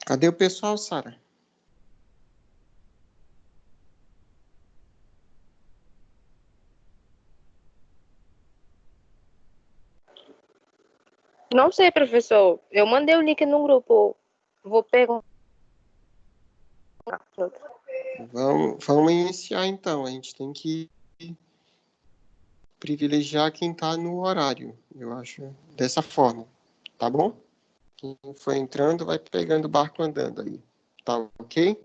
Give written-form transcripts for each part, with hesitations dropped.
Cadê o pessoal, Sara? Não sei, professor. Eu mandei o link no grupo. Vou perguntar. Vamos iniciar, então. A gente tem que privilegiar quem está no horário, eu acho, dessa forma. Tá bom? Quem for entrando, vai pegando o barco andando aí. Tá ok?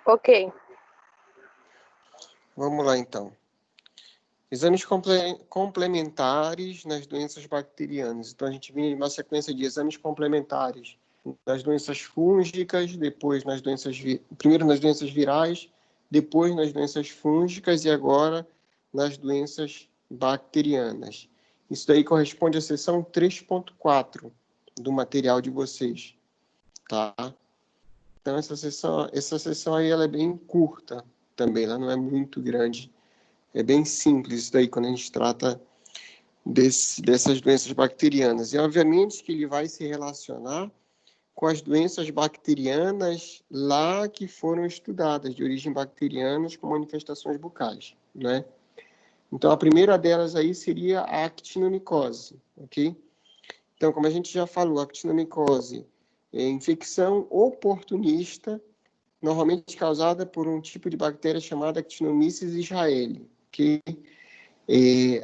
Ok. Vamos lá, então. Exames complementares nas doenças bacterianas. Então, a gente vinha uma sequência de exames complementares nas doenças fúngicas, depois nas doenças... Primeiro nas doenças virais, depois nas doenças fúngicas e agora nas doenças bacterianas. Isso daí corresponde à seção 3.4 do material de vocês, tá? Então, essa sessão aí ela é bem curta também, ela não é muito grande. É bem simples isso daí quando a gente trata dessas doenças bacterianas. E, obviamente, que ele vai se relacionar com as doenças bacterianas lá que foram estudadas, de origem bacteriana, com manifestações bucais, né? Então, a primeira delas aí seria a actinomicose, ok? Então, como a gente já falou, a actinomicose é infecção oportunista, normalmente causada por um tipo de bactéria chamada Actinomyces israelii, ok?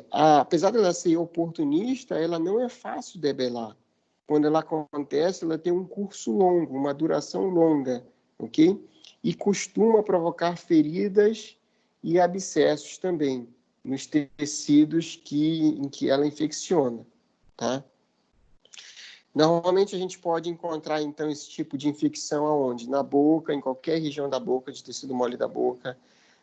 Apesar dela ser oportunista, ela não é fácil de debelar. Quando ela acontece, ela tem um curso longo, uma duração longa, ok? E costuma provocar feridas e abscessos também nos tecidos em que ela infecciona, tá? Normalmente a gente pode encontrar, então, esse tipo de infecção aonde? Na boca, em qualquer região da boca, de tecido mole da boca,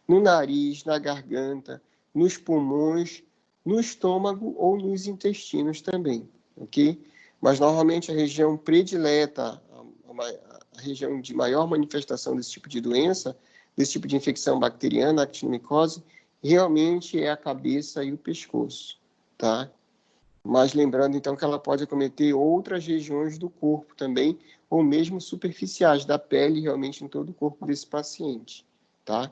no nariz, na garganta, nos pulmões, no estômago ou nos intestinos também, ok? Mas normalmente a região predileta, a região de maior manifestação desse tipo de doença, desse tipo de infecção bacteriana, actinomicose, realmente é a cabeça e o pescoço, tá? Mas lembrando, então, que ela pode acometer outras regiões do corpo também, ou mesmo superficiais da pele, realmente em todo o corpo desse paciente, tá?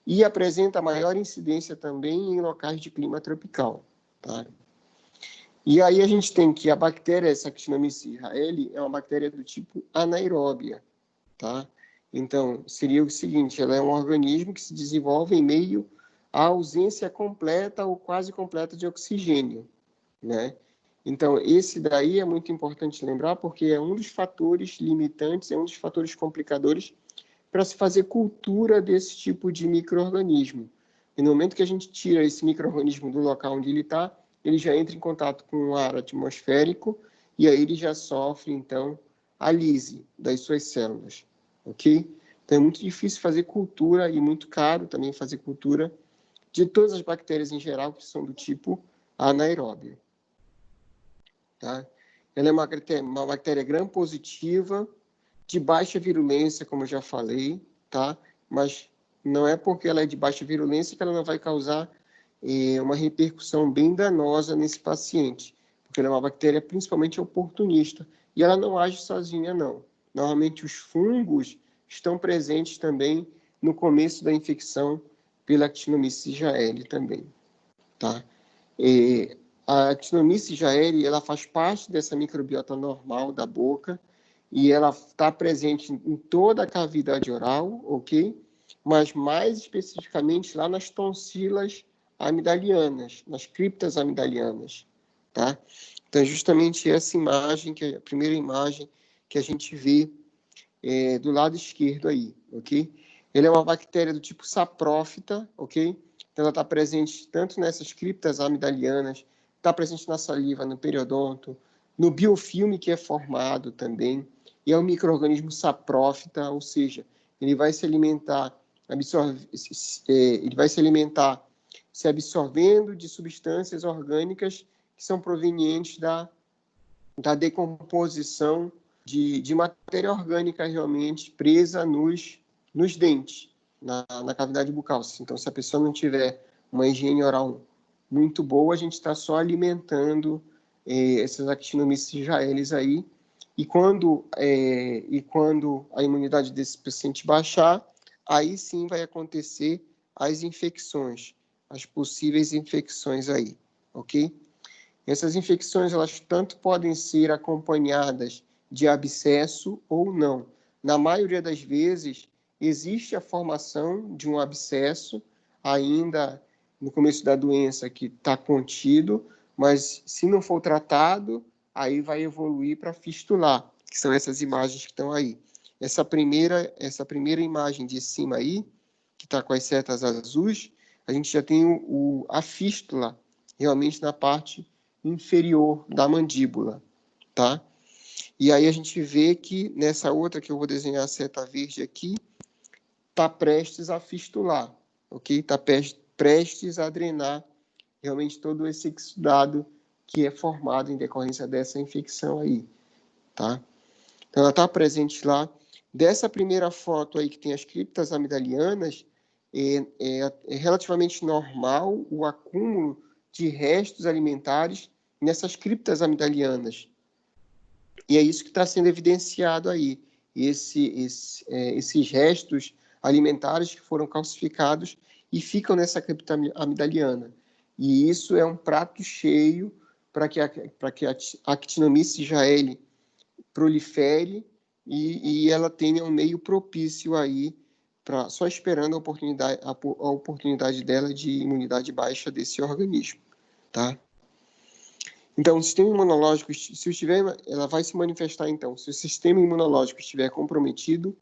E apresenta maior incidência também em locais de clima tropical, tá? E aí a gente tem que a bactéria Saccharomyces israelii é uma bactéria do tipo anaeróbia, tá? Então, seria o seguinte, ela é um organismo que se desenvolve em meio à ausência completa ou quase completa de oxigênio, né? Então, esse daí é muito importante lembrar, porque é um dos fatores limitantes, é um dos fatores complicadores para se fazer cultura desse tipo de micro-organismo. E no momento que a gente tira esse micro-organismo do local onde ele está, ele já entra em contato com o ar atmosférico e aí ele já sofre, então, a lise das suas células, ok? Então, é muito difícil fazer cultura e muito caro também fazer cultura de todas as bactérias em geral que são do tipo anaeróbio. Tá? Ela é uma bactéria gram-positiva, de baixa virulência, como eu já falei, tá? Mas não é porque ela é de baixa virulência que ela não vai causar uma repercussão bem danosa nesse paciente, porque ela é uma bactéria principalmente oportunista, e ela não age sozinha, não. Normalmente os fungos estão presentes também no começo da infecção pela Actinomyces israelii também, tá? A Actinomyces israelii, ela faz parte dessa microbiota normal da boca e ela está presente em toda a cavidade oral, ok? Mas mais especificamente lá nas tonsilas amidalianas, nas criptas amidalianas, tá? Então, justamente essa imagem, que é a primeira imagem que a gente vê do lado esquerdo aí, ok? Ele é uma bactéria do tipo saprófita, ok? Então, ela está presente tanto nessas criptas amidalianas, está presente na saliva, no periodonto, no biofilme que é formado também, e é um micro-organismo saprófita, ou seja, ele vai se alimentar, ele vai se alimentar se absorvendo de substâncias orgânicas que são provenientes da decomposição de matéria orgânica realmente presa nos dentes, na cavidade bucal. Então, se a pessoa não tiver uma higiene oral muito boa, a gente está só alimentando essas Actinomyces jaelis aí, e quando a imunidade desse paciente baixar, aí sim vai acontecer as infecções, as possíveis infecções aí, ok? Essas infecções, elas tanto podem ser acompanhadas de abscesso ou não. Na maioria das vezes, existe a formação de um abscesso, ainda no começo da doença, que está contido, mas se não for tratado, aí vai evoluir para fistular, que são essas imagens que estão aí. Essa primeira imagem de cima aí, que está com as setas azuis, a gente já tem a fístula, realmente na parte inferior da mandíbula, tá? E aí a gente vê que nessa outra que eu vou desenhar a seta verde aqui, está prestes a fistular, ok? Está prestes a drenar realmente todo esse exudado que é formado em decorrência dessa infecção aí, tá? Então ela está presente lá. Dessa primeira foto aí que tem as criptas amidalianas, é relativamente normal o acúmulo de restos alimentares nessas criptas amidalianas. E é isso que está sendo evidenciado aí. Esses restos alimentares que foram calcificados e ficam nessa cripta amidaliana. E isso é um prato cheio para que a Actinomyces jaeli prolifere e ela tenha um meio propício aí, só esperando a oportunidade dela de imunidade baixa desse organismo, tá? Então, o sistema imunológico, ela vai se manifestar, então, se o sistema imunológico estiver comprometido,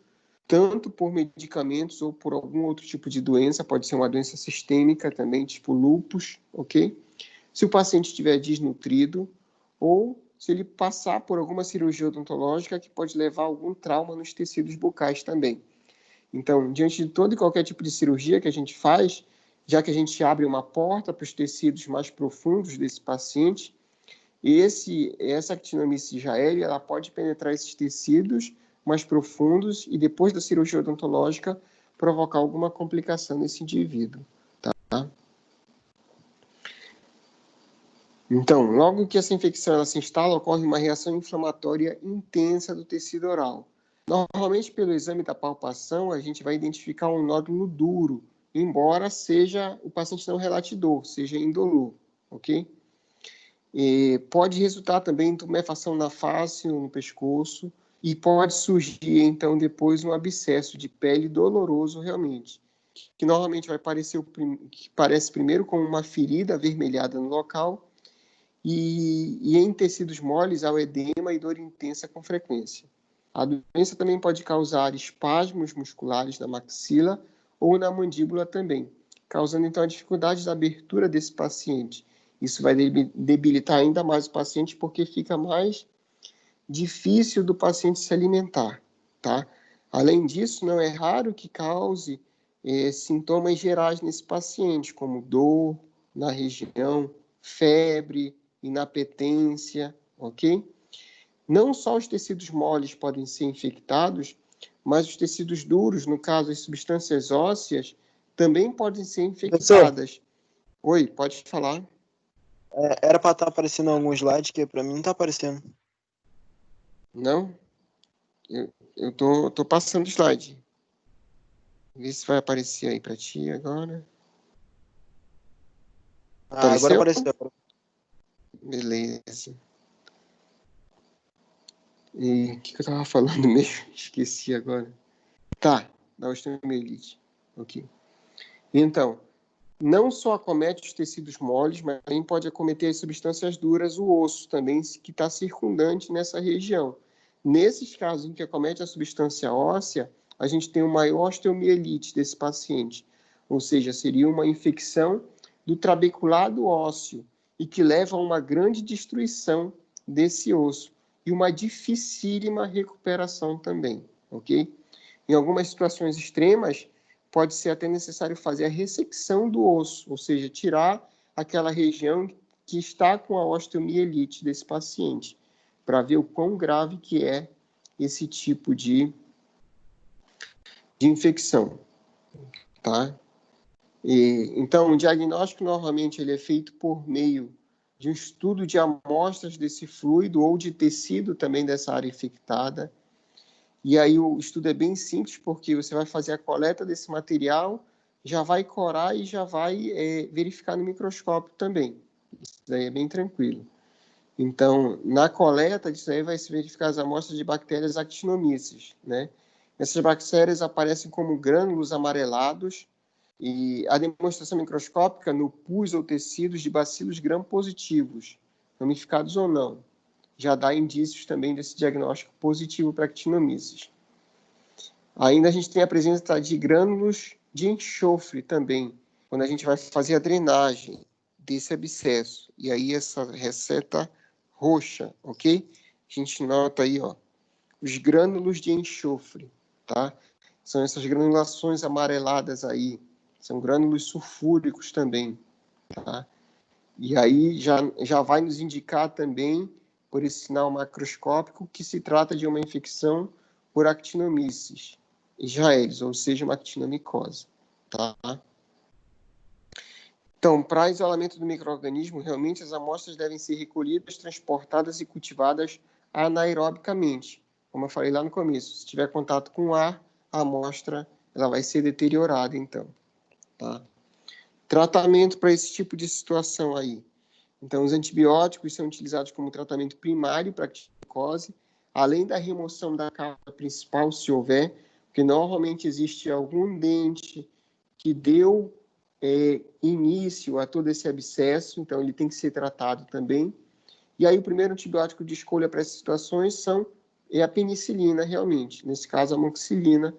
tanto por medicamentos ou por algum outro tipo de doença, pode ser uma doença sistêmica também, tipo lúpus, ok? Se o paciente estiver desnutrido, ou se ele passar por alguma cirurgia odontológica que pode levar a algum trauma nos tecidos bucais também. Então, diante de todo e qualquer tipo de cirurgia que a gente faz, já que a gente abre uma porta para os tecidos mais profundos desse paciente, essa Actinomyces jaeli, ela pode penetrar esses tecidos mais profundos e depois da cirurgia odontológica provocar alguma complicação nesse indivíduo, tá? Então, logo que essa infecção ela se instala, ocorre uma reação inflamatória intensa do tecido oral. Normalmente, pelo exame da palpação, a gente vai identificar um nódulo duro, embora o paciente não relate dor, seja indolor, ok? Pode resultar também em tumefação na face ou no pescoço e pode surgir, então, depois um abscesso de pele doloroso realmente, que normalmente vai que parece primeiro como uma ferida avermelhada no local e em tecidos moles há o edema e dor intensa com frequência. A doença também pode causar espasmos musculares na maxila ou na mandíbula também, causando então a dificuldade da abertura desse paciente. Isso vai debilitar ainda mais o paciente porque fica mais difícil do paciente se alimentar, tá? Além disso, não é raro que cause sintomas gerais nesse paciente, como dor na região, febre, inapetência, ok? Não só os tecidos moles podem ser infectados, mas os tecidos duros, no caso as substâncias ósseas, também podem ser infectadas. Oi, pode falar. Era para estar aparecendo algum slide que para mim não está aparecendo. Não? Eu tô passando o slide. Vê se vai aparecer aí para ti agora. Agora apareceu. Beleza. E o que eu tava falando mesmo? Esqueci agora. Tá, da osteomielite. Ok. Então, não só acomete os tecidos moles, mas também pode acometer as substâncias duras, o osso também, que está circundante nessa região. Nesses casos em que acomete a substância óssea, a gente tem uma maior osteomielite desse paciente, ou seja, seria uma infecção do trabeculado ósseo e que leva a uma grande destruição desse osso e uma dificílima recuperação também, ok? Em algumas situações extremas, pode ser até necessário fazer a ressecção do osso, ou seja, tirar aquela região que está com a osteomielite desse paciente, para ver o quão grave que é esse tipo de infecção, tá? Então, o diagnóstico normalmente ele é feito por meio de um estudo de amostras desse fluido ou de tecido também dessa área infectada. E aí o estudo é bem simples, porque você vai fazer a coleta desse material, já vai corar e já vai verificar no microscópio também. Isso daí é bem tranquilo. Então, na coleta disso aí vai se verificar as amostras de bactérias actinomyces, né? Essas bactérias aparecem como grânulos amarelados e a demonstração microscópica no pus ou tecidos de bacilos gram-positivos, ramificados ou não, já dá indícios também desse diagnóstico positivo para actinomyces. Ainda a gente tem a presença de grânulos de enxofre também, quando a gente vai fazer a drenagem desse abscesso. E aí essa resseta roxa, ok? A gente nota aí, ó, os grânulos de enxofre, tá? São essas granulações amareladas aí, são grânulos sulfúricos também, tá? E aí já vai nos indicar também, por esse sinal macroscópico, que se trata de uma infecção por actinomyces Israelis, ou seja, uma actinomicose, tá? Então, para isolamento do micro-organismo, realmente as amostras devem ser recolhidas, transportadas e cultivadas anaerobicamente. Como eu falei lá no começo, se tiver contato com ar, a amostra ela vai ser deteriorada, então. Tá? Tratamento para esse tipo de situação aí. Então, os antibióticos são utilizados como tratamento primário para a actinomicose, além da remoção da causa principal, se houver, porque normalmente existe algum dente que deu início a todo esse abscesso, então ele tem que ser tratado também. E aí o primeiro antibiótico de escolha para essas situações é a penicilina, realmente, nesse caso a amoxicilina,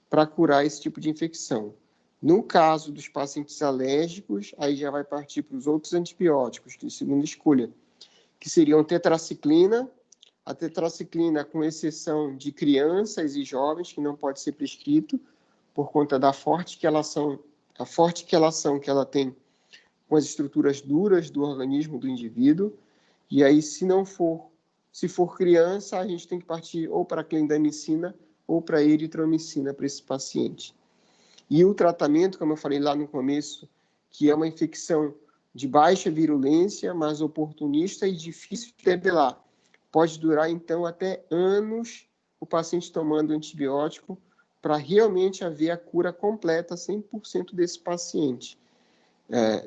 para curar esse tipo de infecção. No caso dos pacientes alérgicos, aí já vai partir para os outros antibióticos de segunda escolha, que seriam tetraciclina, a tetraciclina com exceção de crianças e jovens, que não pode ser prescrito, por conta da forte quelação que ela tem com as estruturas duras do organismo do indivíduo. E aí, se for criança, a gente tem que partir ou para a clindamicina ou para a eritromicina para esse paciente. E o tratamento, como eu falei lá no começo, que é uma infecção de baixa virulência, mas oportunista e difícil de debelar. Pode durar, então, até anos o paciente tomando antibiótico para realmente haver a cura completa, 100% desse paciente.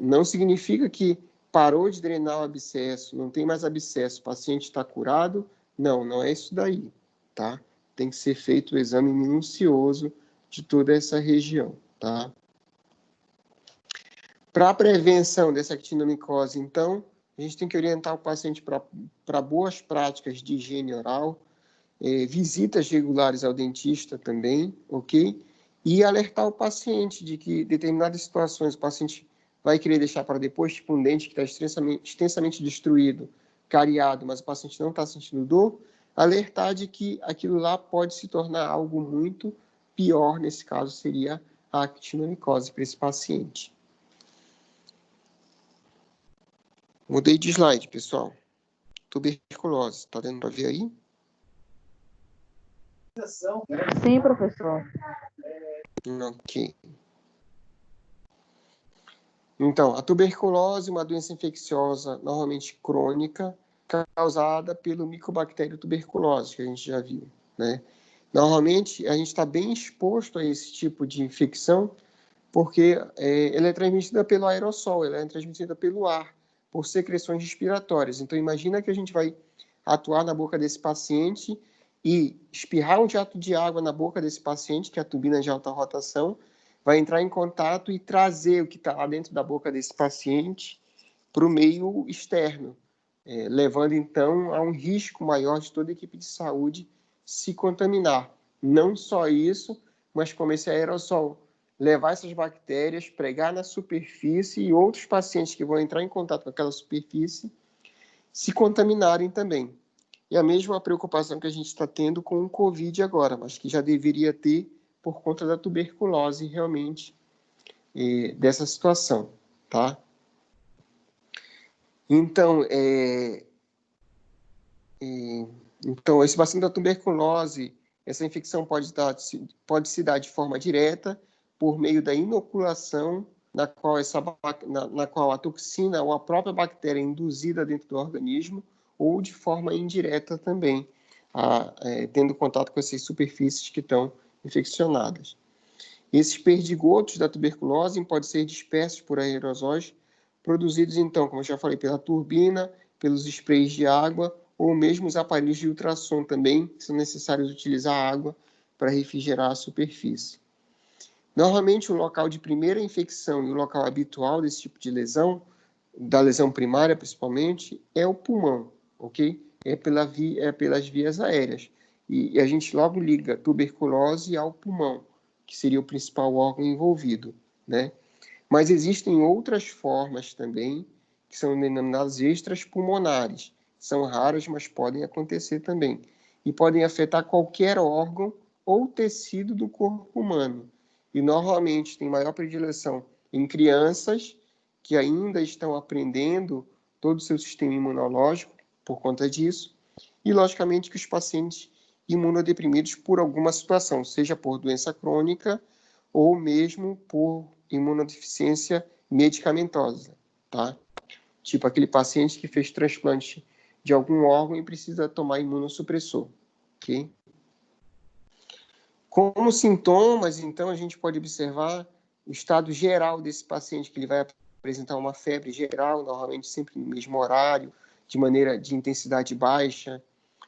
Não significa que parou de drenar o abscesso, não tem mais abscesso, o paciente está curado. Não, não é isso daí, tá? Tem que ser feito o exame minucioso de toda essa região, tá? Para a prevenção dessa actinomicose, então, a gente tem que orientar o paciente para boas práticas de higiene oral, visitas regulares ao dentista também, ok? E alertar o paciente de que, em determinadas situações, o paciente vai querer deixar para depois, tipo um dente que está extensamente destruído, cariado, mas o paciente não está sentindo dor, alertar de que aquilo lá pode se tornar algo muito pior, nesse caso seria a actinomicose para esse paciente. Mudei de slide, pessoal. Tuberculose, está dando para ver aí? Sim, professor. Ok. Então, a tuberculose é uma doença infecciosa, normalmente crônica, causada pelo micobactério tuberculose, que a gente já viu, né? Normalmente, a gente está bem exposto a esse tipo de infecção, porque ela é transmitida pelo aerossol, ela é transmitida pelo ar, por secreções respiratórias. Então, imagina que a gente vai atuar na boca desse paciente e espirrar um jato de água na boca desse paciente, que é a turbina de alta rotação, vai entrar em contato e trazer o que está lá dentro da boca desse paciente para o meio externo, levando, então, a um risco maior de toda a equipe de saúde se contaminar. Não só isso, mas como esse aerossol levar essas bactérias, pregar na superfície e outros pacientes que vão entrar em contato com aquela superfície se contaminarem também. E a mesma preocupação que a gente está tendo com o Covid agora, mas que já deveria ter por conta da tuberculose realmente, dessa situação, tá? Então, então, esse bacilo da tuberculose, essa infecção pode se dar de forma direta, por meio da inoculação na qual a toxina ou a própria bactéria é induzida dentro do organismo, ou de forma indireta também, tendo contato com essas superfícies que estão infeccionadas. Esses perdigotos da tuberculose podem ser dispersos por aerosóis produzidos, então, como eu já falei, pela turbina, pelos sprays de água, ou mesmo os aparelhos de ultrassom também, que são necessários utilizar água para refrigerar a superfície. Normalmente, o local de primeira infecção e o local habitual desse tipo de lesão, da lesão primária principalmente, é o pulmão, ok? É pelas vias aéreas. E a gente logo liga tuberculose ao pulmão, que seria o principal órgão envolvido, né? Mas existem outras formas também, que são denominadas extrapulmonares. São raras, mas podem acontecer também. E podem afetar qualquer órgão ou tecido do corpo humano. E normalmente tem maior predileção em crianças que ainda estão aprendendo todo o seu sistema imunológico por conta disso. E, logicamente, que os pacientes imunodeprimidos por alguma situação, seja por doença crônica ou mesmo por imunodeficiência medicamentosa, tá? Tipo aquele paciente que fez transplante de algum órgão e precisa tomar imunossupressor, ok? Como sintomas, então, a gente pode observar o estado geral desse paciente, que ele vai apresentar uma febre geral, normalmente sempre no mesmo horário, de maneira de intensidade baixa,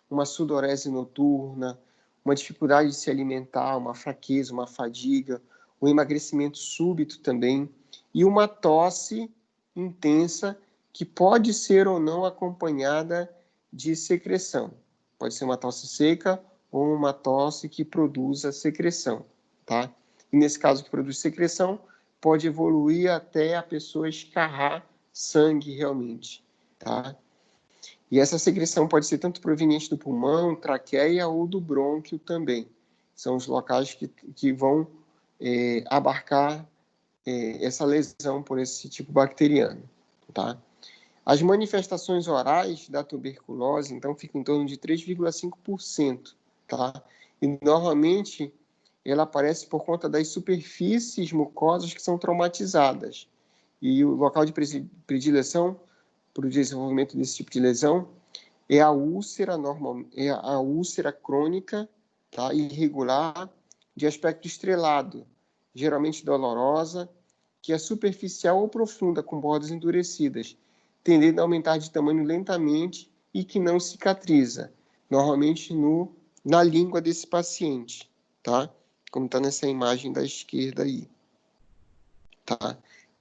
uma sudorese noturna, uma dificuldade de se alimentar, uma fraqueza, uma fadiga, um emagrecimento súbito também, e uma tosse intensa que pode ser ou não acompanhada de secreção. Pode ser uma tosse seca ou uma tosse que produza secreção, tá? E nesse caso que produz secreção, pode evoluir até a pessoa escarrar sangue realmente, tá? E essa secreção pode ser tanto proveniente do pulmão, traqueia ou do brônquio também. São os locais que vão abarcar essa lesão por esse tipo bacteriano, tá? As manifestações orais da tuberculose, então, ficam em torno de 3,5%, tá? E, normalmente, ela aparece por conta das superfícies mucosas que são traumatizadas. E o local de predileção para o desenvolvimento desse tipo de lesão é a úlcera crônica, tá? Irregular, de aspecto estrelado, geralmente dolorosa, que é superficial ou profunda, com bordas endurecidas, tendendo a aumentar de tamanho lentamente e que não cicatriza, normalmente na língua desse paciente, tá? Como está nessa imagem da esquerda aí, tá?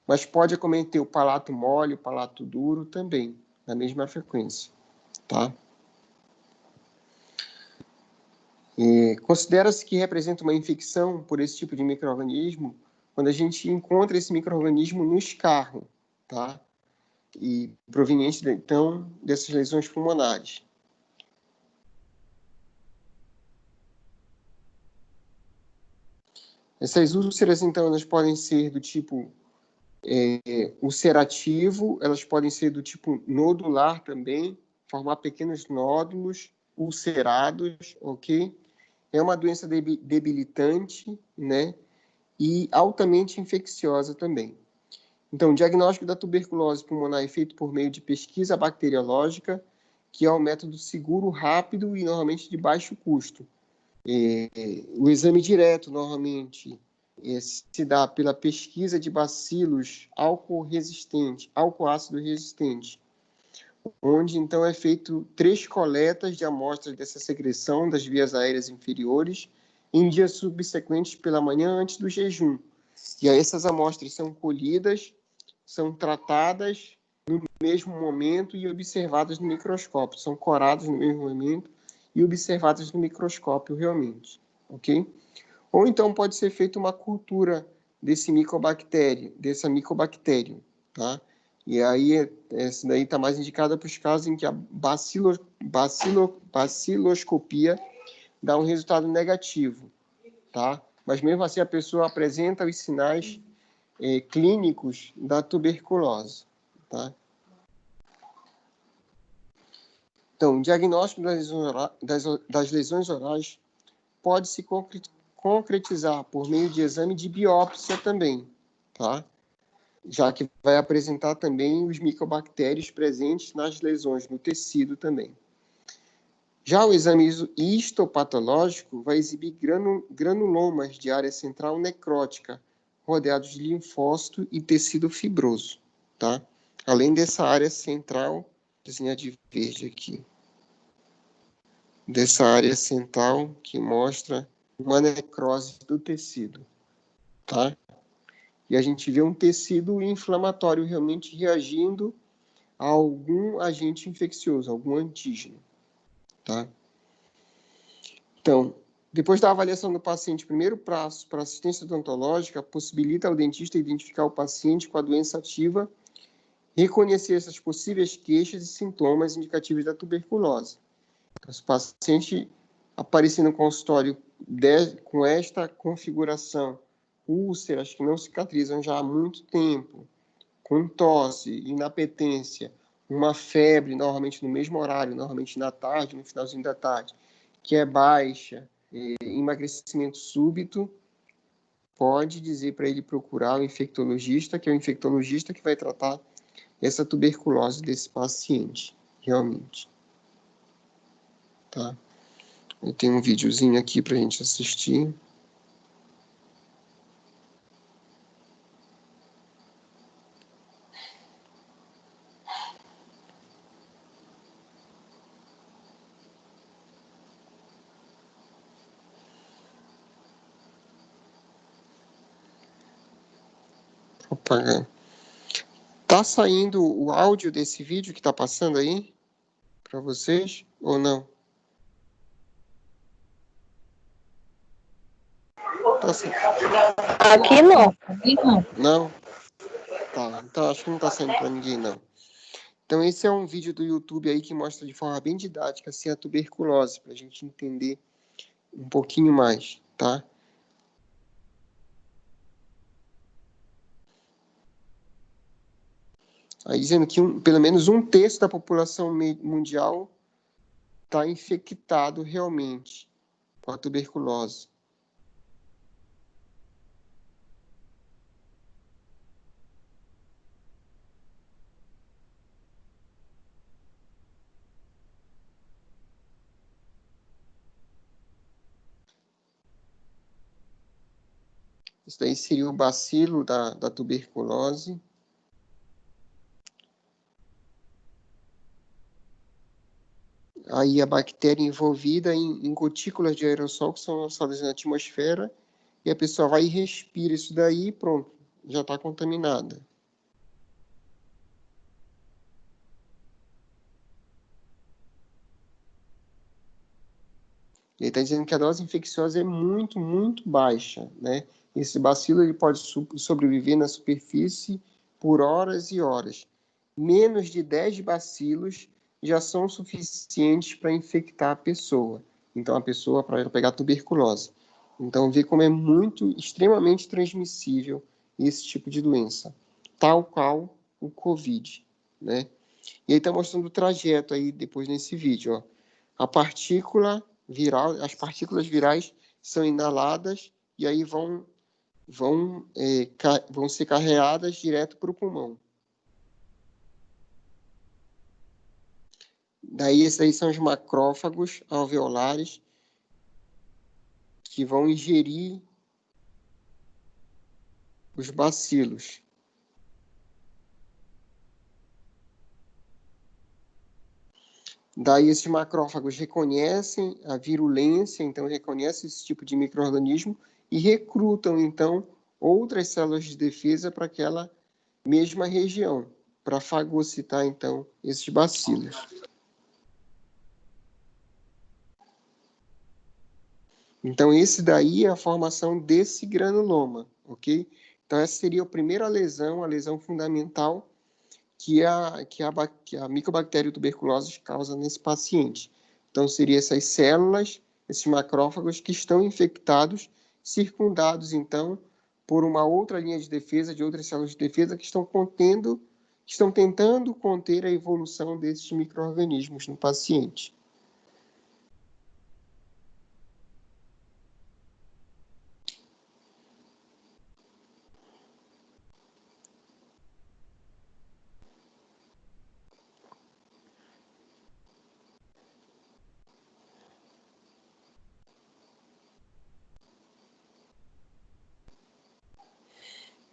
Mas pode acometer o palato mole, o palato duro também, na mesma frequência, tá? Considera-se que representa uma infecção por esse tipo de micro-organismo quando a gente encontra esse micro-organismo no escarro, tá? E proveniente, então, dessas lesões pulmonares. Essas úlceras, então, elas podem ser do tipo ulcerativo, elas podem ser do tipo nodular também, formar pequenos nódulos ulcerados, ok? É uma doença debilitante, né? E altamente infecciosa também. Então, o diagnóstico da tuberculose pulmonar é feito por meio de pesquisa bacteriológica, que é um método seguro, rápido e normalmente de baixo custo. O exame direto, normalmente, se dá pela pesquisa de bacilos álcool ácido resistente, onde, então, é feito 3 coletas de amostras dessa secreção das vias aéreas inferiores em dias subsequentes pela manhã antes do jejum. E aí essas amostras são colhidas, são tratadas no mesmo momento e observadas no microscópio. São coradas no mesmo momento e observadas no microscópio realmente, ok? Ou então pode ser feita uma cultura dessa micobactéria, tá? E aí, essa daí está mais indicada para os casos em que a baciloscopia dá um resultado negativo, tá? Mas mesmo assim a pessoa apresenta os sinais clínicos da tuberculose, tá? Então, o diagnóstico das lesões orais pode se concretizar por meio de exame de biópsia também, tá? já que vai apresentar também os micobactérios presentes nas lesões, no tecido também. Já o exame histopatológico vai exibir granulomas de área central necrótica, rodeados de linfócito e tecido fibroso, tá? Além dessa área central, desenhar de verde aqui, dessa área central que mostra uma necrose do tecido, tá? E a gente vê um tecido inflamatório realmente reagindo a algum agente infeccioso, algum antígeno, tá? Então, depois da avaliação do paciente, o primeiro passo para assistência odontológica possibilita ao dentista identificar o paciente com a doença ativa, reconhecer essas possíveis queixas e sintomas indicativos da tuberculose. Então, se o paciente aparecer no consultório com esta configuração, úlceras que não cicatrizam já há muito tempo, com tosse, inapetência, uma febre, normalmente no mesmo horário, normalmente na tarde, no finalzinho da tarde, que é baixa, emagrecimento súbito, pode dizer para ele procurar o infectologista, que é o infectologista que vai tratar essa tuberculose desse paciente, realmente. Tá? Eu tenho um videozinho aqui para a gente assistir. Opa, tá saindo o áudio desse vídeo que tá passando aí para vocês ou não? Tá saindo. Aqui não. Não? Tá, então acho que não tá saindo para ninguém não. Então esse é um vídeo do YouTube aí que mostra de forma bem didática assim, a tuberculose, para a gente entender um pouquinho mais, tá? Aí dizendo que pelo menos um terço da população mundial está infectado realmente com a tuberculose. Isso daí seria o bacilo da tuberculose. Aí a bactéria envolvida em gotículas de aerossol que são lançadas na atmosfera e a pessoa vai e respira isso daí e pronto, já está contaminada. Ele está dizendo que a dose infecciosa é muito, muito baixa, né? Esse bacilo ele pode sobreviver na superfície por horas e horas. Menos de 10 bacilos já são suficientes para infectar a pessoa. Então, a pessoa para pegar tuberculose. Então, vê como é muito, extremamente transmissível esse tipo de doença. Tal qual o Covid, né? E aí está mostrando o trajeto aí depois nesse vídeo, ó. A partícula viral, as partículas virais são inaladas e aí vão ser carreadas direto para o pulmão. Daí, esses aí são os macrófagos alveolares que vão ingerir os bacilos. Daí, esses macrófagos reconhecem a virulência, então reconhecem esse tipo de micro-organismo e recrutam, então, outras células de defesa para aquela mesma região, para fagocitar, então, esses bacilos. Então, esse daí é a formação desse granuloma, ok? Então, essa seria a primeira lesão, a lesão fundamental que a micobactéria tuberculose causa nesse paciente. Então, seriam essas células, esses macrófagos que estão infectados, circundados, então, por uma outra linha de defesa, de outras células de defesa que estão tentando conter a evolução desses micro-organismos no paciente.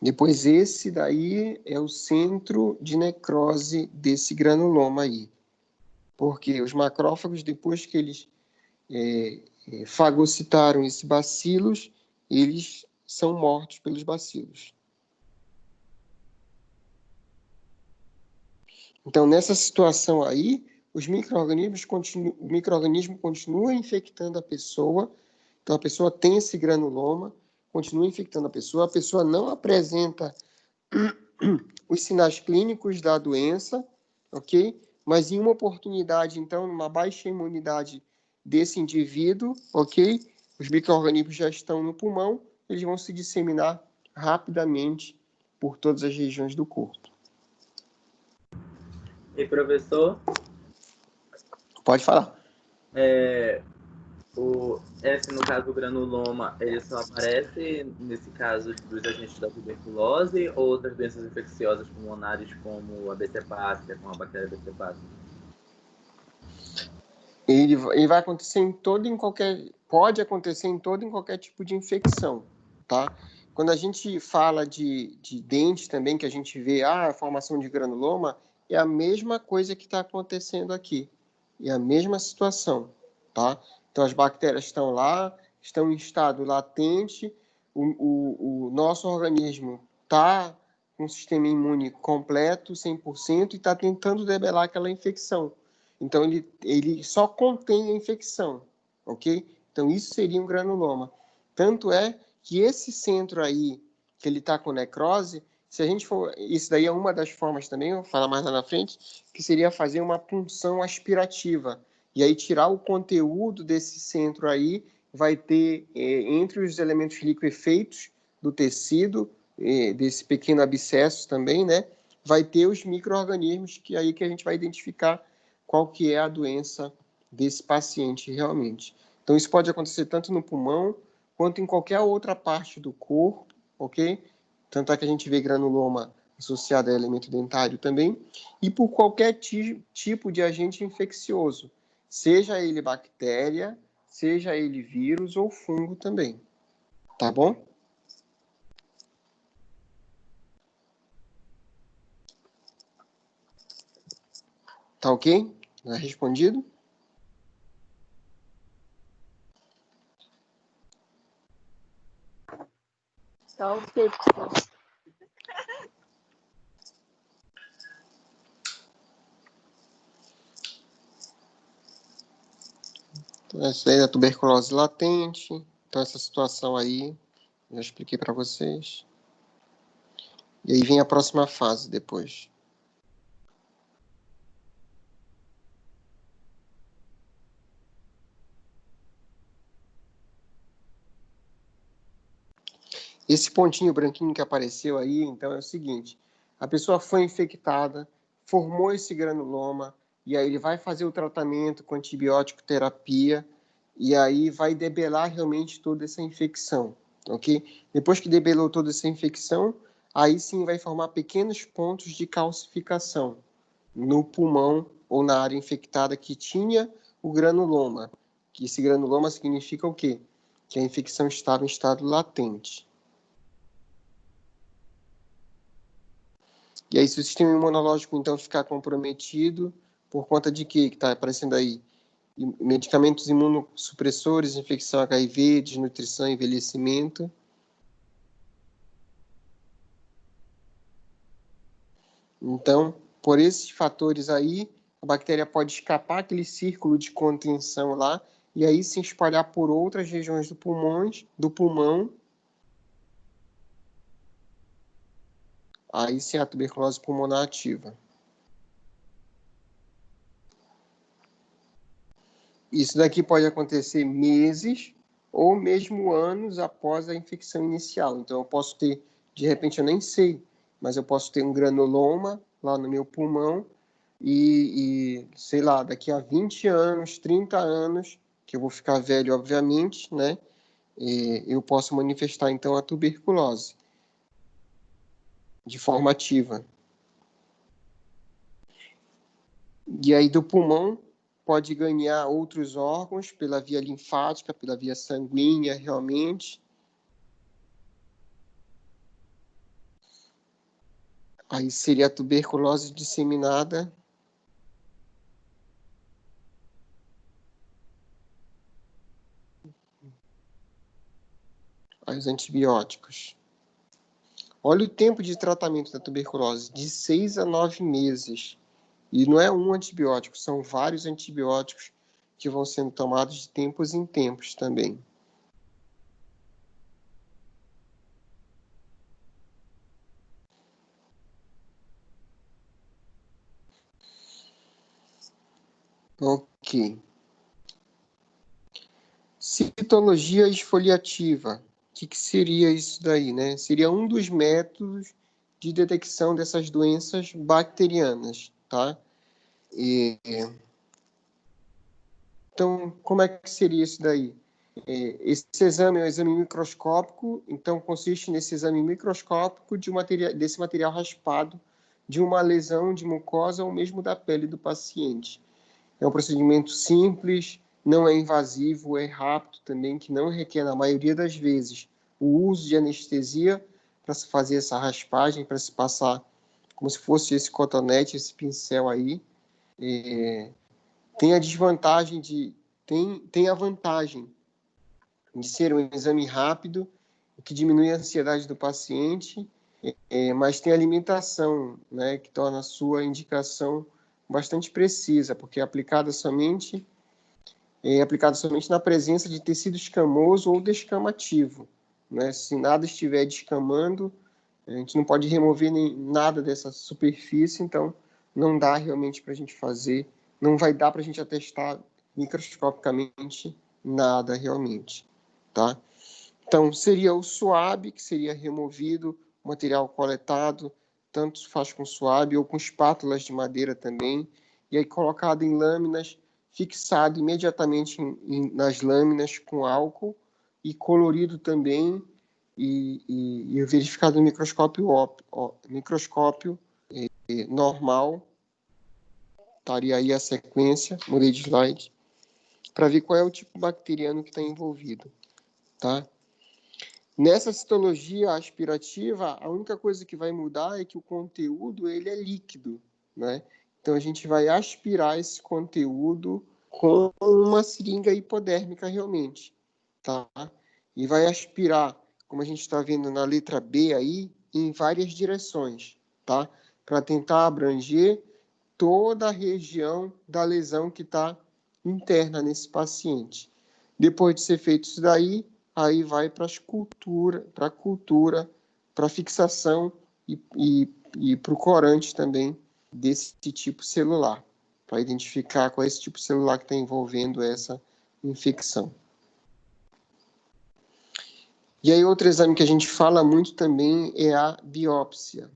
Depois, esse daí é o centro de necrose desse granuloma aí. Porque os macrófagos, depois que eles fagocitaram esses bacilos, eles são mortos pelos bacilos. Então, nessa situação aí, o micro-organismo continua infectando a pessoa. Então, a pessoa tem esse granuloma, continua infectando a pessoa não apresenta os sinais clínicos da doença, ok? Mas em uma oportunidade, então, numa baixa imunidade desse indivíduo, ok? Os micro-organismos já estão no pulmão, eles vão se disseminar rapidamente por todas as regiões do corpo. E professor, Pode falar. Esse, no caso do granuloma, ele só aparece nesse caso dos agentes da tuberculose ou outras doenças infecciosas pulmonares como a BC-Pássea, com a bactéria BC-Pássea? Ele vai acontecer pode acontecer em todo e qualquer tipo de infecção, tá? Quando a gente fala de dente também, que a gente vê a formação de granuloma, é a mesma coisa que está acontecendo aqui. É a mesma situação, tá? Então, as bactérias estão lá, estão em estado latente, o nosso organismo está com o sistema imune completo, 100%, e está tentando debelar aquela infecção. Então, ele só contém a infecção, ok? Então, isso seria um granuloma. Tanto é que esse centro aí, que ele está com necrose, se a gente for... Isso daí é uma das formas também, eu vou falar mais lá na frente, que seria fazer uma punção aspirativa. E aí, tirar o conteúdo desse centro aí, vai ter, entre os elementos liquefeitos do tecido, desse pequeno abscesso também, né? Vai ter os micro-organismos que aí que a gente vai identificar qual que é a doença desse paciente realmente. Então, isso pode acontecer tanto no pulmão, quanto em qualquer outra parte do corpo, ok? Tanto é que a gente vê granuloma associado a elemento dentário também, e por qualquer tipo de agente infeccioso, seja ele bactéria, seja ele vírus ou fungo também. Tá bom? Tá ok? Tá respondido? Tá ok, professor. Então, essa aí é a tuberculose latente. Então, essa situação aí, já expliquei para vocês. E aí vem a próxima fase depois. Esse pontinho branquinho que apareceu aí, então, é o seguinte. A pessoa foi infectada, formou esse granuloma, e aí ele vai fazer o tratamento com antibiótico terapia, e aí vai debelar realmente toda essa infecção, ok? Depois que debelou toda essa infecção, aí sim vai formar pequenos pontos de calcificação no pulmão ou na área infectada que tinha o granuloma. Que esse granuloma significa o quê? Que a infecção estava em estado latente. E aí, se o sistema imunológico, então, ficar comprometido, por conta de quê que está aparecendo aí? Medicamentos imunossupressores, infecção HIV, desnutrição, envelhecimento. Então, por esses fatores aí, a bactéria pode escapar aquele círculo de contenção lá e aí se espalhar por outras regiões do pulmão. Aí sim a tuberculose pulmonar ativa. Isso daqui pode acontecer meses ou mesmo anos após a infecção inicial. Então, eu posso ter, de repente, eu nem sei, mas eu posso ter um granuloma lá no meu pulmão sei lá, daqui a 20 anos, 30 anos, que eu vou ficar velho, obviamente, né? Eu posso manifestar, então, a tuberculose de forma ativa. E aí, do pulmão, pode ganhar outros órgãos pela via linfática, pela via sanguínea, realmente. Aí seria a tuberculose disseminada. Aí os antibióticos. Olha o tempo de tratamento da tuberculose, de 6 a 9 meses. E não é um antibiótico, são vários antibióticos que vão sendo tomados de tempos em tempos também. Ok. Citologia esfoliativa. O que seria isso daí, né? Seria um dos métodos de detecção dessas doenças bacterianas, tá? Então, como é que seria isso daí? Esse exame é um exame microscópico, então consiste nesse exame microscópico desse material raspado de uma lesão de mucosa ou mesmo da pele do paciente. É um procedimento simples, não é invasivo, é rápido também, que não requer, na maioria das vezes, o uso de anestesia para se fazer essa raspagem, para se passar como se fosse esse cotonete, esse pincel aí. Tem a desvantagem tem a vantagem de ser um exame rápido, o que diminui a ansiedade do paciente, mas tem a limitação, né, que torna a sua indicação bastante precisa, porque é aplicada somente na presença de tecido escamoso ou descamativo, né? Se nada estiver descamando, a gente não pode remover nada dessa superfície, então não dá realmente para a gente fazer, não vai dar para a gente atestar microscopicamente nada realmente, tá? Então, seria o suave, que seria removido, o material coletado, tanto se faz com suave ou com espátulas de madeira também, e aí colocado em lâminas, fixado imediatamente nas lâminas com álcool e colorido também e verificado no microscópio normal. Estaria aí a sequência, mudei de slide, para ver qual é o tipo bacteriano que está envolvido, tá? Nessa citologia aspirativa, a única coisa que vai mudar é que o conteúdo ele é líquido, né? Então a gente vai aspirar esse conteúdo com uma seringa hipodérmica realmente, tá? E vai aspirar, como a gente está vendo na letra B aí, em várias direções, tá? Para tentar abranger toda a região da lesão que está interna nesse paciente. Depois de ser feito isso daí, aí vai para a cultura, para fixação e para o corante também desse tipo celular, para identificar qual é esse tipo celular que está envolvendo essa infecção. E aí outro exame que a gente fala muito também é a biópsia,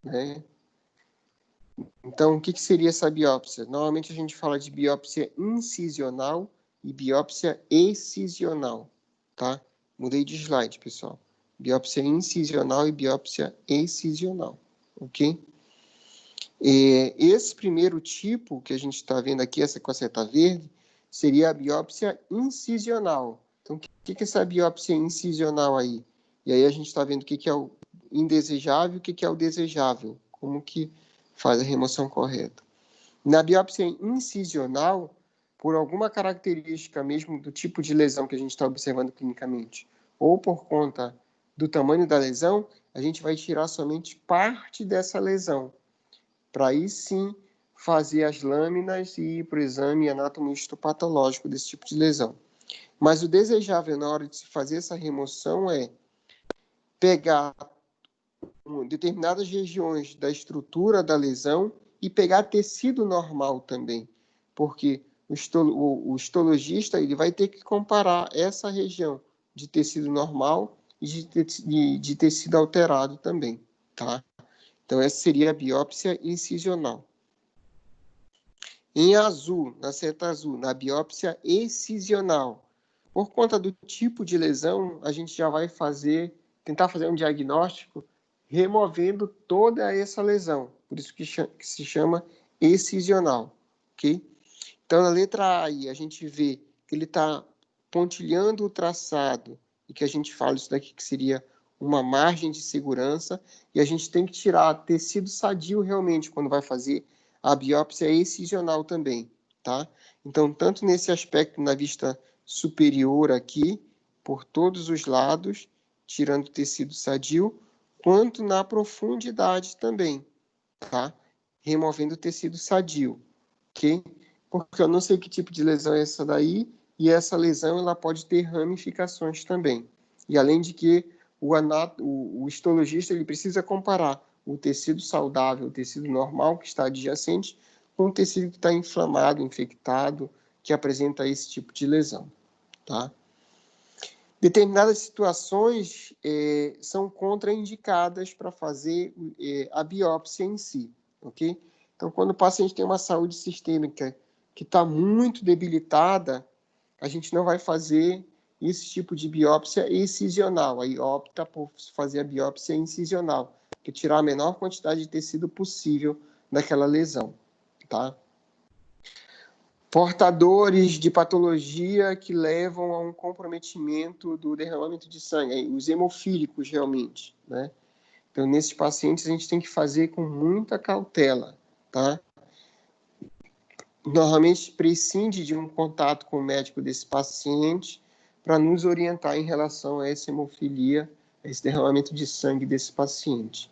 né? Então, o que seria essa biópsia? Normalmente a gente fala de biópsia incisional e biópsia excisional, tá? Mudei de slide, pessoal. Biópsia incisional e biópsia excisional, ok? Esse primeiro tipo que a gente está vendo aqui, essa com a seta verde, seria a biópsia incisional. Então, o que é essa biópsia incisional aí? E aí a gente está vendo o que é o indesejável e o que é o desejável. Como que faz a remoção correta. Na biópsia incisional, por alguma característica mesmo do tipo de lesão que a gente está observando clinicamente, ou por conta do tamanho da lesão, a gente vai tirar somente parte dessa lesão, para aí sim fazer as lâminas e ir para o exame anatomista-patológico desse tipo de lesão. Mas o desejável na hora de se fazer essa remoção é pegar determinadas regiões da estrutura da lesão e pegar tecido normal também, porque o histologista ele vai ter que comparar essa região de tecido normal e de tecido alterado também, tá? Então, essa seria a biópsia incisional. Em azul, na seta azul, na biópsia excisional, por conta do tipo de lesão, a gente já vai tentar fazer um diagnóstico removendo toda essa lesão, por isso que se chama excisional, ok? Então, na letra A, aí, a gente vê que ele está pontilhando o traçado, e que a gente fala isso daqui que seria uma margem de segurança, e a gente tem que tirar tecido sadio realmente quando vai fazer a biópsia excisional também, tá? Então, tanto nesse aspecto na vista superior aqui, por todos os lados, tirando o tecido sadio, quanto na profundidade também, tá? Removendo o tecido sadio, ok? Porque eu não sei que tipo de lesão é essa daí, e essa lesão ela pode ter ramificações também. E além de que o histologista ele precisa comparar o tecido saudável, o tecido normal que está adjacente, com o tecido que está inflamado, infectado, que apresenta esse tipo de lesão, tá? Determinadas situações são contraindicadas para fazer a biópsia em si, ok? Então, quando o paciente tem uma saúde sistêmica que está muito debilitada, a gente não vai fazer esse tipo de biópsia excisional, aí opta por fazer a biópsia incisional, que é tirar a menor quantidade de tecido possível daquela lesão, tá? Portadores de patologia que levam a um comprometimento do derramamento de sangue, os hemofílicos realmente, né? Então, nesses pacientes, a gente tem que fazer com muita cautela, tá? Normalmente, prescinde de um contato com o médico desse paciente para nos orientar em relação a essa hemofilia, a esse derramamento de sangue desse paciente.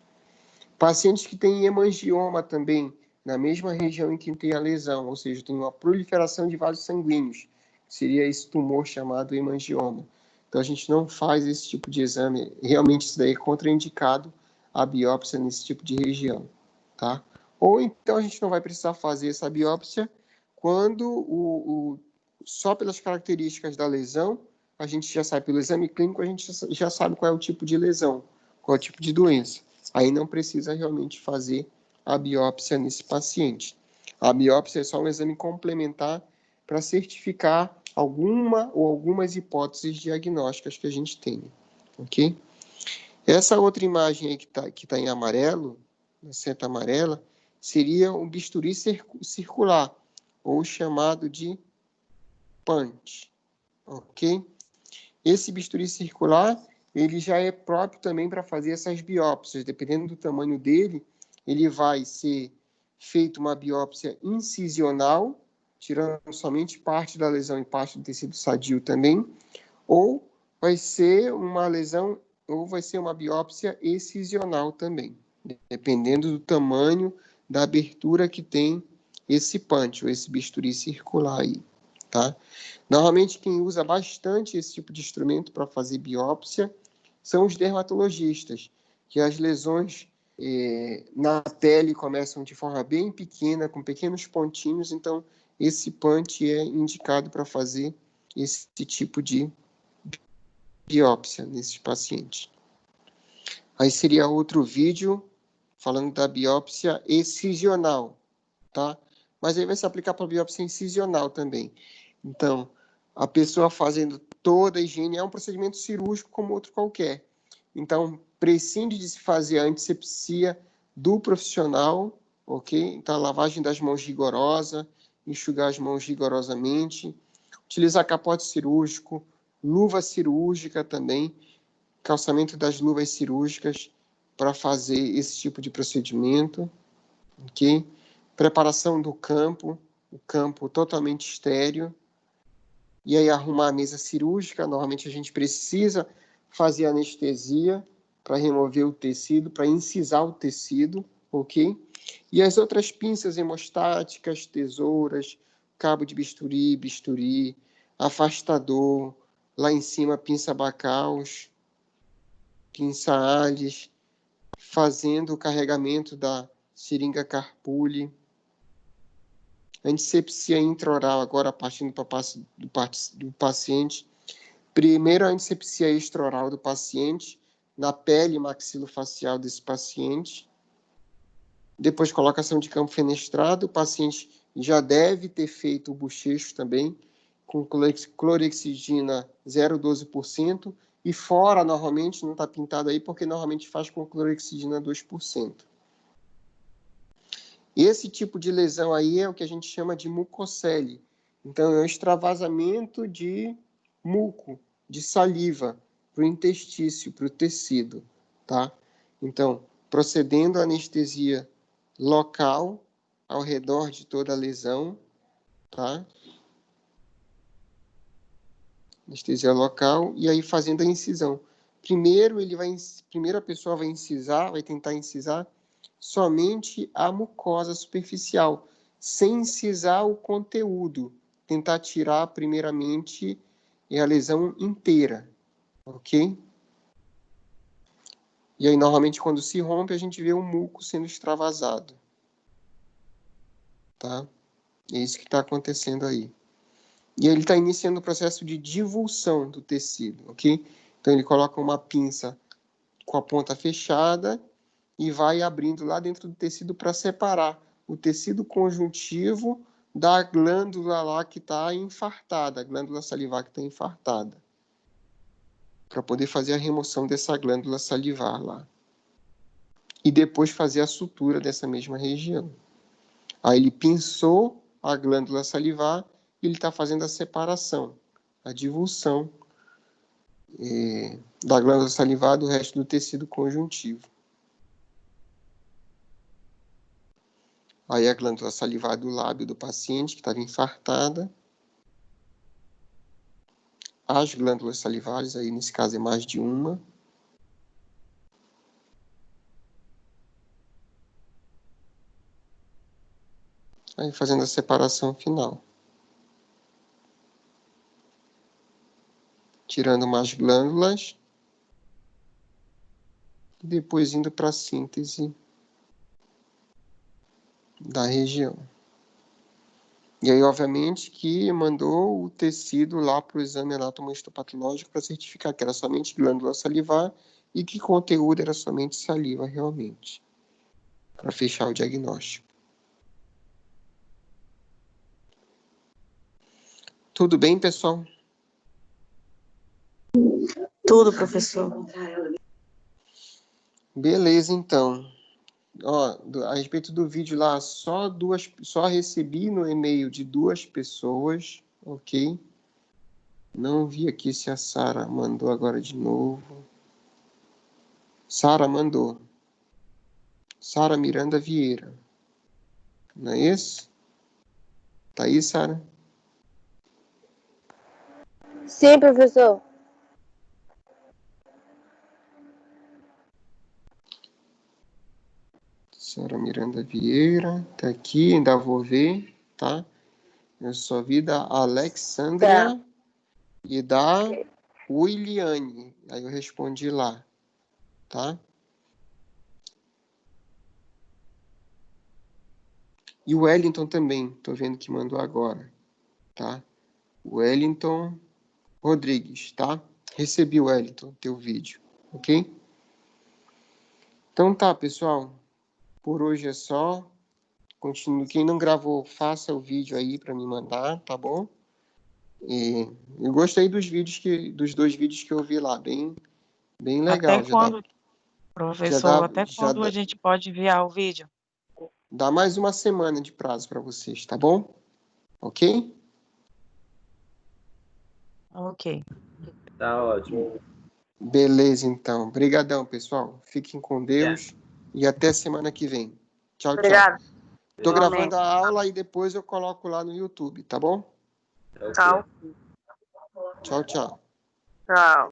Pacientes que têm hemangioma também, na mesma região em que tem a lesão, ou seja, tem uma proliferação de vasos sanguíneos, que seria esse tumor chamado hemangioma. Então, a gente não faz esse tipo de exame, realmente isso daí é contraindicado a biópsia nesse tipo de região, tá? Ou então a gente não vai precisar fazer essa biópsia quando só pelas características da lesão, a gente já sabe, pelo exame clínico, a gente já sabe qual é o tipo de lesão, qual é o tipo de doença. Aí não precisa realmente fazer a biópsia nesse paciente. A biópsia é só um exame complementar para certificar alguma ou algumas hipóteses diagnósticas que a gente tem, ok? Essa outra imagem aí que tá em amarelo, na seta amarela, seria um bisturi circular, ou chamado de punch, ok? Esse bisturi circular, ele já é próprio também para fazer essas biópsias. Dependendo do tamanho dele, ele vai ser feito uma biópsia incisional, tirando somente parte da lesão e parte do tecido sadio também, ou vai ser uma lesão, ou vai ser uma biópsia excisional também, dependendo do tamanho da abertura que tem esse punch, ou esse bisturi circular aí, tá? Normalmente, quem usa bastante esse tipo de instrumento para fazer biópsia são os dermatologistas, que as lesões na pele começam de forma bem pequena, com pequenos pontinhos, então esse punch é indicado para fazer esse tipo de biópsia nesses pacientes. Aí seria outro vídeo falando da biópsia excisional, tá? Mas aí vai se aplicar para a biópsia incisional também. Então, a pessoa fazendo toda a higiene é um procedimento cirúrgico como outro qualquer. Então, prescinde de se fazer a antisepsia do profissional, ok? Então, a lavagem das mãos rigorosa, enxugar as mãos rigorosamente, utilizar capote cirúrgico, luva cirúrgica também, calçamento das luvas cirúrgicas para fazer esse tipo de procedimento, ok? Preparação do campo, o campo totalmente estéril, e aí arrumar a mesa cirúrgica. Normalmente a gente precisa fazer anestesia para remover o tecido, para incisar o tecido, ok? E as outras pinças hemostáticas, tesouras, cabo de bisturi, afastador, lá em cima pinça bacaus, pinça Allis, fazendo o carregamento da seringa Carpuli, antisepsia intraoral, agora partindo do paciente. Primeiro, a antisepsia extraoral do paciente, na pele maxilofacial desse paciente. Depois, colocação de campo fenestrado. O paciente já deve ter feito o bochecho também, com clorexidina 0,12%. E fora, normalmente, não está pintado aí, porque normalmente faz com clorexidina 2%. Esse tipo de lesão aí é o que a gente chama de mucocele. Então, é um extravasamento de muco, de saliva, para o interstício, para o tecido, tá? Então, procedendo à anestesia local ao redor de toda a lesão, tá? Anestesia local e aí fazendo a incisão. Primeiro a pessoa vai incisar, vai tentar incisar somente a mucosa superficial, sem incisar o conteúdo, tentar tirar primeiramente a lesão inteira, ok? E aí, normalmente, quando se rompe, a gente vê o muco sendo extravasado, tá? É isso que está acontecendo aí. E aí ele está iniciando o processo de divulsão do tecido, ok? Então, ele coloca uma pinça com a ponta fechada e vai abrindo lá dentro do tecido para separar o tecido conjuntivo da glândula lá que está infartada, a glândula salivar que está infartada, para poder fazer a remoção dessa glândula salivar lá. E depois fazer a sutura dessa mesma região. Aí ele pinçou a glândula salivar e ele está fazendo a separação, a divulsão da glândula salivar do resto do tecido conjuntivo. Aí a glândula salivar do lábio do paciente que estava infartada. As glândulas salivares, aí nesse caso é mais de uma. Aí fazendo a separação final. Tirando mais glândulas. E depois indo para a síntese da região. E aí, obviamente, que mandou o tecido lá para o exame anatomopatológico para certificar que era somente glândula salivar e que conteúdo era somente saliva realmente, para fechar o diagnóstico. Tudo bem, pessoal? Tudo, professor. Beleza, então. Ó, a respeito do vídeo lá, só recebi no e-mail de 2 pessoas, ok? Não vi aqui se a Sara mandou agora de novo. Sara mandou. Sara Miranda Vieira. Não é isso? Tá aí, Sara? Sim, professor. Sara Miranda Vieira, tá aqui, ainda vou ver, tá? Eu só vi da Alexandria Tá. e da Williane. Aí eu respondi lá, tá? E o Wellington também, tô vendo que mandou agora, tá? Wellington Rodrigues, tá? Recebi, Wellington, teu vídeo, ok? Então tá, pessoal. Por hoje é só. Continue. Quem não gravou, faça o vídeo aí para me mandar, tá bom? E eu gostei dos 2 vídeos que eu vi lá, bem legal. Até quando, professor, até quando a gente pode enviar o vídeo? Dá mais uma semana de prazo para vocês, tá bom? Ok? Ok. Tá ótimo. Beleza, então. Obrigadão, pessoal. Fiquem com Deus e até semana que vem. Tchau, tchau. Obrigada. Tô Igualmente. gravando a aula e depois eu coloco lá no YouTube, tá bom? Ok. Tchau. Tchau, tchau. Tchau.